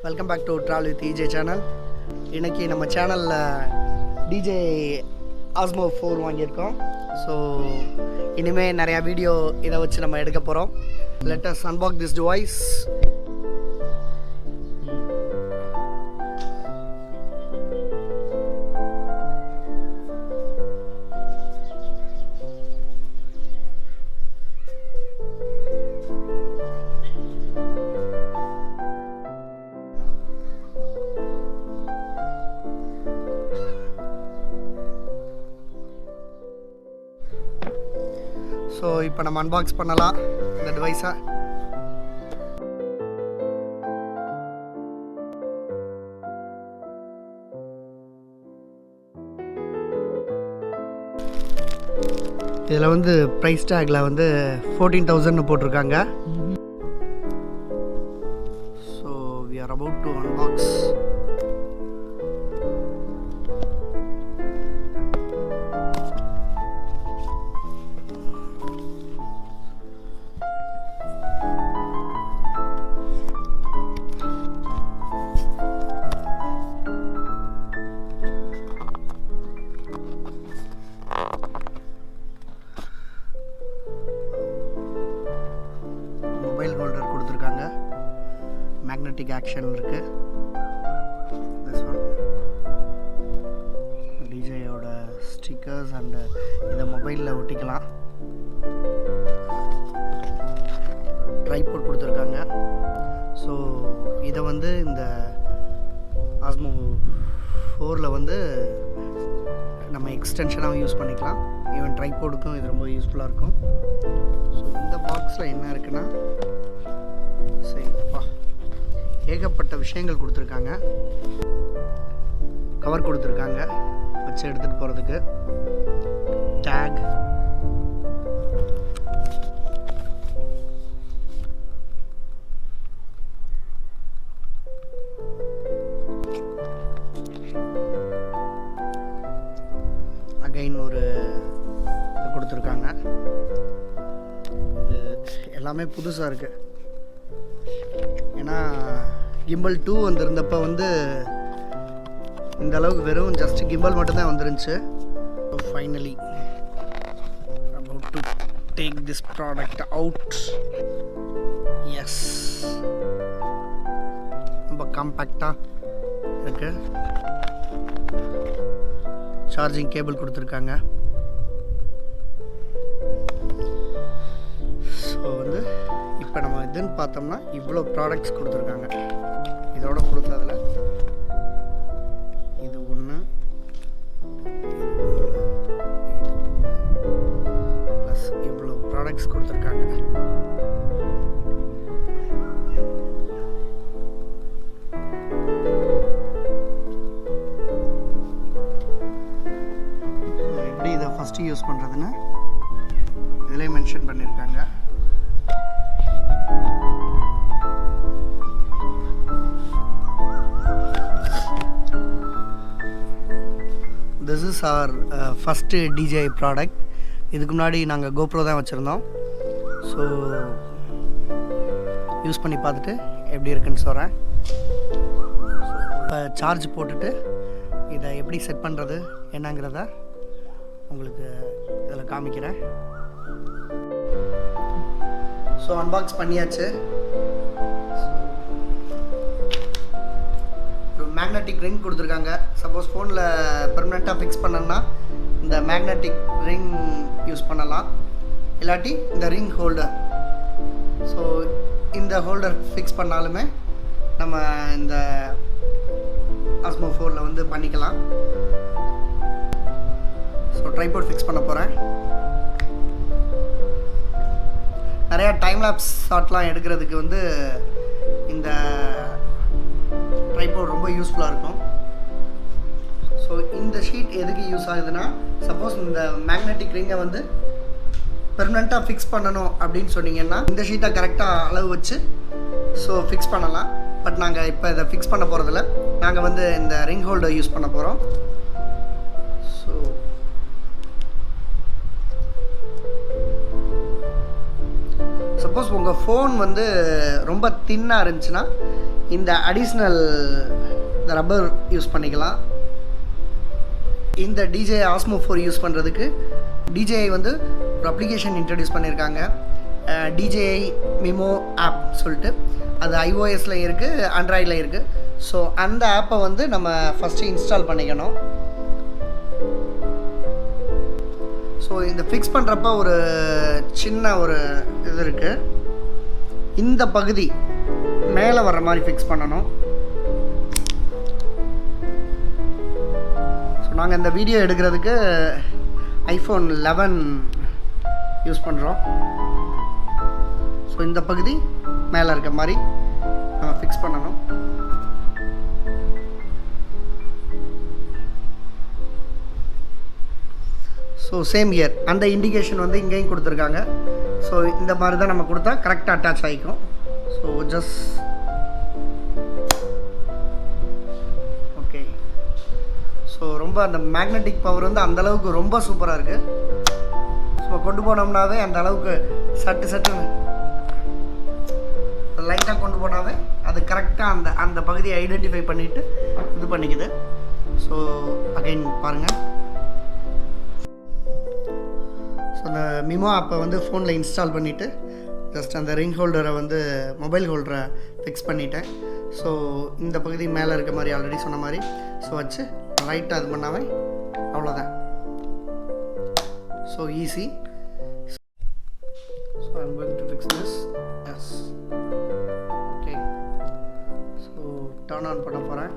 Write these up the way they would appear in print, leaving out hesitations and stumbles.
Welcome back to Travel with DJ channel. இன்னைக்கு நம்ம சேனல்ல DJI Osmo 4 வாங்கியிருக்கோம். ஸோ இனிமே நிறைய வீடியோ இதை வச்சு நம்ம எடுக்க போகிறோம். Let us unbox this device. So இப்போ நம்ம அன்பாக்ஸ் பண்ணலாம் இந்த டிவைஸை. இதில் வந்து ப்ரைஸ் டேக்கில் வந்து 14,000 போட்டிருக்காங்க. So we are about to unbox. Mobile holder கொடுத்துருக்காங்க, மேக்னெட்டிக் ஆக்ஷன் இருக்கு. திஸ் ஒன் டிஜேயோட ஸ்டிக்கர்ஸ் அண்ட் இதை மொபைலில் ஒட்டிக்கலாம். ட்ரைபாட் கொடுத்துருக்காங்க. ஸோ இதை வந்து இந்த ஆஸ்மோ 4ல் வந்து நம்ம எக்ஸ்டென்ஷனாக யூஸ் பண்ணிக்கலாம். ஈவன் ட்ரைபாடுக்கும் இது ரொம்ப யூஸ்ஃபுல்லாக இருக்கும். ஸோ இந்த பாக்ஸில் என்ன இருக்குன்னா, சரிப்பா, ஏகப்பட்ட விஷயங்கள் கொடுத்துருக்காங்க. கவர் கொடுத்துருக்காங்க வச்சு எடுத்துகிட்டு போகிறதுக்கு. டேக், அகைன் ஒரு இது கொடுத்துருக்காங்க. இது எல்லாமே புதுசாக இருக்குது. ஏன்னா கிம்பல் 2 வந்திருந்தப்போ வந்து இந்த அளவுக்கு வெறும் ஜஸ்ட் கிம்பல் மட்டும்தான் வந்துருந்துச்சு. So finally about to take this product out. Yes, ரொம்ப காம்பேக்டாக இருக்கு. சார்ஜிங் கேபிள் கொடுத்துருக்காங்க. ஸோ வந்து இப்போ நம்ம இதுன்னு பார்த்தோம்னா இவ்வளோ ப்ராடக்ட்ஸ் கொடுத்துருக்காங்க. இதோட கொடுத்ததில் இது ஒன்று, ப்ளஸ் இவ்வளோ ப்ராடக்ட்ஸ் கொடுத்துருக்காங்க. எப்படி இதை ஃபஸ்ட்டு யூஸ் பண்ணுறதுன்னு இதிலே மென்ஷன் பண்ணியிருக்காங்க. This is our first DJI product. இதுக்கு முன்னாடி நாங்கள் GoPro தான் வச்சுருந்தோம். ஸோ யூஸ் பண்ணி பார்த்துட்டு எப்படி இருக்குன்னு சொல்கிறேன். இப்போ சார்ஜ் போட்டுட்டு இதை எப்படி செட் பண்ணுறது என்னங்கிறத உங்களுக்கு இதில் காமிக்கிறேன். ஸோ அன்பாக்ஸ் பண்ணியாச்சு. மேக்னெட்டிக் ரிங் கொடுத்துருக்காங்க. சப்போஸ் ஃபோனில் பெர்மனெண்ட்டாக ஃபிக்ஸ் பண்ணோன்னா இந்த மேக்னெட்டிக் ரிங் யூஸ் பண்ணலாம், இல்லாட்டி இந்த ரிங் ஹோல்டர். ஸோ இந்த ஹோல்டர் ஃபிக்ஸ் பண்ணாலுமே நம்ம இந்த ஆஸ்மோ 4ல் வந்து பண்ணிக்கலாம். ஸோ ட்ரைபாட் ஃபிக்ஸ் பண்ண போகிறேன். நிறையா டைம் லேப்ஸ் ஷாட்லாம் எடுக்கிறதுக்கு வந்து இந்த ட்ரைபாட் ரொம்ப யூஸ்ஃபுல்லாக இருக்கும். ஸோ இந்த ஷீட் எதுக்கு யூஸ் ஆகுதுன்னா, சப்போஸ் இந்த மேக்னெட்டிக் ரிங்கை வந்து பெர்மனெண்ட்டாக ஃபிக்ஸ் பண்ணணும் அப்படின்னு சொன்னீங்கன்னா இந்த ஷீட்டை கரெக்டாக அளவு வச்சு ஸோ ஃபிக்ஸ் பண்ணலாம். பட் நாங்கள் இப்போ இதை ஃபிக்ஸ் பண்ண போகிறதில்ல, நாங்கள் வந்து இந்த ரிங் ஹோல்டர் யூஸ் பண்ண போகிறோம். ஸோ சப்போஸ் உங்கள் ஃபோன் வந்து ரொம்ப தின்னாக இருந்துச்சுன்னா இந்த அடிஷ்னல் ரப்பர் யூஸ் பண்ணிக்கலாம். இந்த DJI Osmo 4 யூஸ் பண்ணுறதுக்கு DJI வந்து ஒரு அப்ளிகேஷன் இன்ட்ரடியூஸ் பண்ணியிருக்காங்க, DJI மிமோ ஆப் சொல்லிட்டு. அது iOSல இருக்குது, ஆண்ட்ராய்டில் இருக்குது. ஸோ அந்த ஆப்பை வந்து நம்ம ஃபஸ்ட்டு இன்ஸ்டால் பண்ணிக்கணும். ஸோ இந்த ஃபிக்ஸ் பண்ணுறப்ப ஒரு சின்ன ஒரு இது இருக்குது, இந்த பகுதி மேலே வர்ற மாதிரி ஃபிக்ஸ் பண்ணணும். ஸோ நாங்கள் இந்த வீடியோ எடுக்கிறதுக்கு iPhone 11 யூஸ் பண்ணுறோம். ஸோ இந்த பகுதி மேலே இருக்க மாதிரி நம்ம ஃபிக்ஸ் பண்ணணும். ஸோ சேம் இயர் அந்த இண்டிகேஷன் வந்து இங்கேயும் கொடுத்துருக்காங்க. ஸோ இந்த மாதிரி தான் நம்ம கொடுத்தா கரெக்டாக அட்டாச் ஆகிக்கும். So just okay. ஸோ ரொம்ப அந்த மேக்னெட்டிக் பவர் வந்து அந்தளவுக்கு ரொம்ப சூப்பராக இருக்குது. ஸோ கொண்டு போனோம்னாவே அந்த அளவுக்கு சட்டுன்னு லைட்டாக கொண்டு போனாவே அது கரெக்டாக அந்த பகுதியை ஐடென்டிஃபை பண்ணிவிட்டு இது பண்ணிக்குது. ஸோ அகைன் பாருங்கள். ஸோ அந்த மிமோ ஆப்பை வந்து ஃபோனில் இன்ஸ்டால் பண்ணிவிட்டு ஜஸ்ட் அந்த ரிங் ஹோல்டரை வந்து மொபைல் ஹோல்டரை ஃபிக்ஸ் பண்ணிட்டேன். ஸோ இந்த பகுதி மேலே இருக்க மாதிரி ஆல்ரெடி சொன்ன மாதிரி ஸோ வச்சு ரைட்டாக அது பண்ணாவே அவ்வளோதான். So easy. So I'm going to fix this. S okay. So turn on பண்ண போகிறேன்.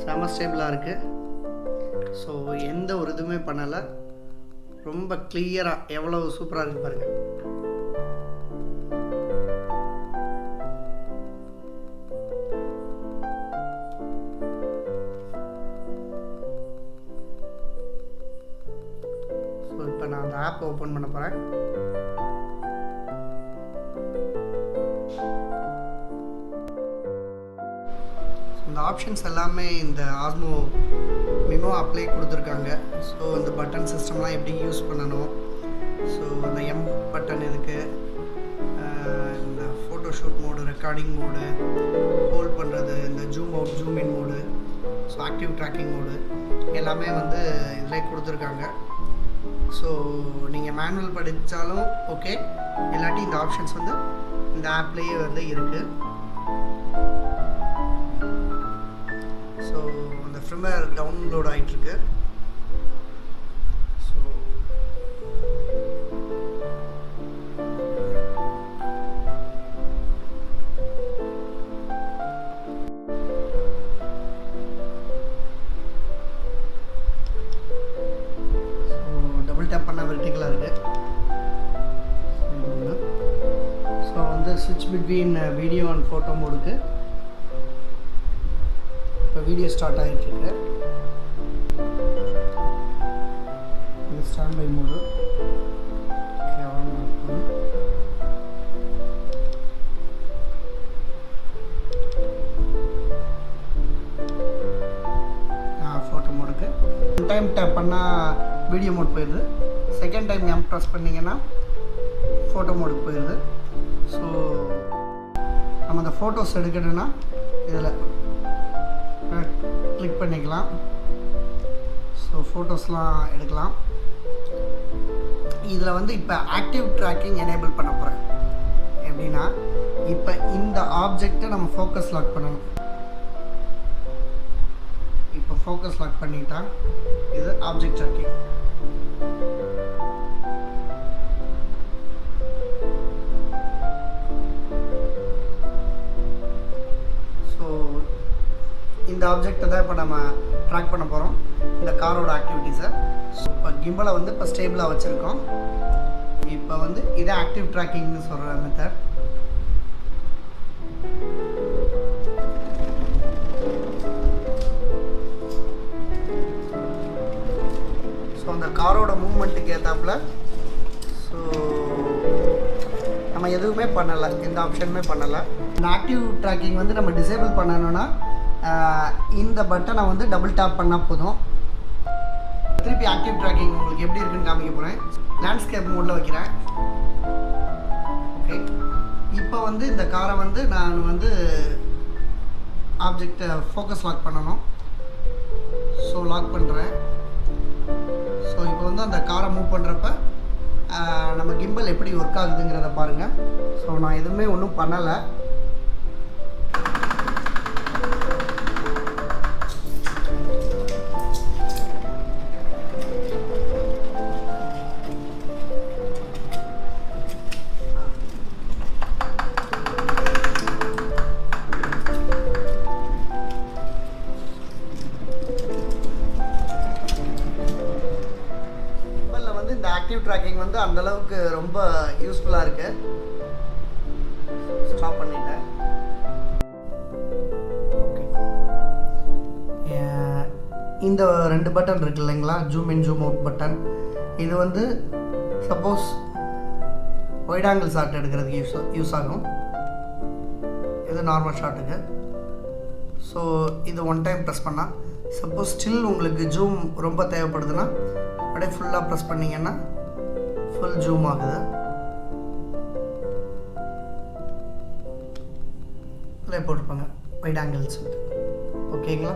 செம ஸ்டேபிளாக இருக்குது. ஸோ எந்த ஒரு இதுவுமே பண்ணலை, ரொம்ப கிளியராக எவ்வளோ சூப்பராக இருக்குது பாருங்கள். ஸோ இப்போ நான் அந்த ஆப் ஓப்பன் பண்ண போகிறேன். இந்த ஆப்ஷன்ஸ் எல்லாமே இந்த ஆஸ்மோ மிமோ ஆப்லே கொடுத்துருக்காங்க. ஸோ இந்த பட்டன் சிஸ்டம்லாம் எப்படி யூஸ் பண்ணணும், ஸோ இந்த M பட்டன் இருக்குது, இந்த photoshoot mode, recording mode, hold பண்ணுறது, இந்த zoom out zoom in mode, so active tracking mode எல்லாமே வந்து இதில் கொடுத்துருக்காங்க. ஸோ நீங்கள் மேனுவல் படித்தாலும் ஓகே, இல்லாட்டி இந்த ஆப்ஷன்ஸ் வந்து இந்த ஆப்லேயே வந்து இருக்குது. ஸோ அந்த ஃபிர்ம்வேர் டவுன்லோட் ஆகிட்டுருக்கு. ஸோ டபுள் டேப் பண்ணால் வெர்டிகலாக இருக்குது. ஸோ வந்து ஸ்விட்ச் பிட்வீன் வீடியோ அண்ட் ஃபோட்டோ மோடுக்கு இப்போ வீடியோ ஸ்டார்ட் ஆகிட்டுருக்கு. இது ஸ்டாண்ட் பை மோடு. ஃபோட்டோ மோடுக்கு ஒன் டைம் டேப் பண்ணால் வீடியோ மோட் போயிடுது, செகண்ட் டைம் M ப்ரெஸ் பண்ணிங்கன்னா ஃபோட்டோ மோடுக்கு போயிடுது. ஸோ நம்ம அந்த ஃபோட்டோஸ் எடுக்கணும்னா இதில் கிளிக் பண்ணிக்கலாம். ஸோ ஃபோட்டோஸ்லாம் எடுக்கலாம். இதில் வந்து இப்போ ஆக்டிவ் ட்ராக்கிங் எனேபிள் பண்ண போகிறேன். எப்படின்னா இப்போ இந்த ஆப்ஜெக்டை நம்ம ஃபோக்கஸ் லாக் பண்ணணும். இப்போ ஃபோக்கஸ் லாக் பண்ணிட்டா இது ஆப்ஜெக்ட் ட்ராக்கிங். இந்த ஆப்ஜெக்டை தான் இப்போ நம்ம ட்ராக் பண்ண போகிறோம், இந்த காரோட ஆக்டிவிட்டீஸை. ஸோ இப்போ கிம்பலை வந்து இப்போ ஸ்டேபிளாக வச்சுருக்கோம். இப்போ வந்து இதை ஆக்டிவ் ட்ராக்கிங்னு சொல்கிற மெத்தட். ஸோ அந்த காரோட மூவ்மெண்ட்டுக்கு ஏற்றாப்புல ஸோ நம்ம எதுவுமே பண்ணலை, எந்த ஆப்ஷனுமே பண்ணலை. இந்த ஆக்டிவ் ட்ராக்கிங் வந்து நம்ம டிசேபிள் பண்ணணும்னா இந்த பட்டனை வந்து டபுள் டேப் பண்ணால் போதும். திருப்பி ஆக்டிவ் ட்ராக்கிங் உங்களுக்கு எப்படி இருக்குன்னு காமிக்க போகிறேன். லேண்ட்ஸ்கேப் மோடில் வைக்கிறேன். ஓகே, இப்போ வந்து இந்த காரை வந்து நான் வந்து ஆப்ஜெக்டை ஃபோக்கஸ் லாக் பண்ணணும். ஸோ லாக் பண்ணுறேன். ஸோ இப்போ வந்து அந்த காரை மூவ் பண்ணுறப்ப நம்ம கிம்பல் எப்படி ஒர்க் ஆகுதுங்கிறத பாருங்கள். ஸோ நான் எதுவுமே ஒன்றும் பண்ணலை. இந்த ஆக்டிவ் ட்ராக்கிங் வந்து அந்தளவுக்கு ரொம்ப யூஸ்ஃபுல்லாக இருக்குது. ஸ்டாப் பண்ணிட்டேன். ஓகே, இந்த 2 பட்டன் இருக்கு இல்லைங்களா, zoom in zoom out button. இது வந்து சப்போஸ் ஒயிட் ஆங்கிள் ஷாட் எடுக்கிறதுக்கு யூஸ் ஆகும். இது நார்மல் ஷாட்டுக்கு. ஸோ இது ஒன் டைம் ப்ரெஸ் பண்ணால், சப்போஸ் ஸ்டில் உங்களுக்கு ஜூம் ரொம்ப தேவைப்படுதுன்னா அப்படியே ஃபுல்லாக ப்ரெஸ் பண்ணிங்கன்னா ஃபுல் ஜூம் ஆகுது. அதில் போட்டிருப்பாங்க வைட் ஆங்கிள்ஸ். ஓகேங்களா?